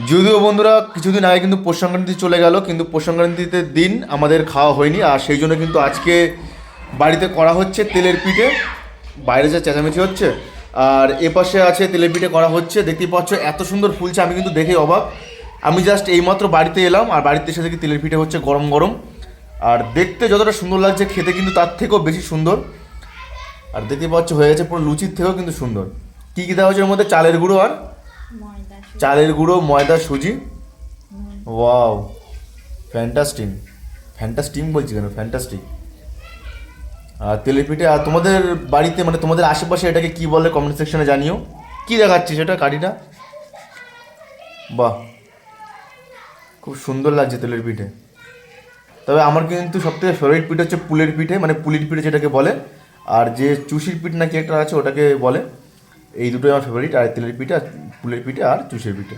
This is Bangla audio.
যদিও বন্ধুরা কিছুদিন আগে কিন্তু পৌষ সংক্রান্তি চলে গেল, কিন্তু পৌষ সংক্রান্তিতে দিন আমাদের খাওয়া হয়নি, আর সেই জন্য কিন্তু আজকে বাড়িতে করা হচ্ছে তেলের পিঠে। বাইরে যা চেঁচামেচি হচ্ছে, আর এপাশে আছে তেলের পিঠে করা হচ্ছে। দেখতেই পাচ্ছ এত সুন্দর ফুলছে, আমি কিন্তু দেখে অবাক। আমি জাস্ট এইমাত্র বাড়িতে এলাম, আর বাড়িতে এসে দেখি তেলের পিঠে হচ্ছে গরম গরম। আর দেখতে যতটা সুন্দর লাগছে, খেতে কিন্তু তার থেকেও বেশি সুন্দর। আর দেখতে পাচ্ছ হয়ে গেছে পুরো লুচির থেকেও কিন্তু সুন্দর। কী কী দেওয়া হচ্ছে এর মধ্যে? চালের গুঁড়ো আর চালের গুঁড়ো, ময়দা, সুজি। Wow, fantastic. ফ্যান্টাস্টিক বলছি কেন, ফ্যান্টাস্টিক। আর তেলের পিঠে। আর তোমাদের বাড়িতে মানে তোমাদের আশেপাশে এটাকে কি বলে কমেন্ট সেকশনে জানিও। কি দেখাচ্ছি সেটা কাঠিটা? বাহ, খুব সুন্দর লাগছে তেলের পিঠে। তবে আমার কিন্তু সবথেকে ফেভারিট পিঠে হচ্ছে পুলের পিঠে, মানে পুলির পিঠে যেটাকে বলে। আর যে চুষির পিঠ না কি একটা আছে ওটাকে বলে। এই দুটোই আমার ফেভারিট, আর তেলের পিঠে আর পুলের পিঠে আর চুষির পিঠে।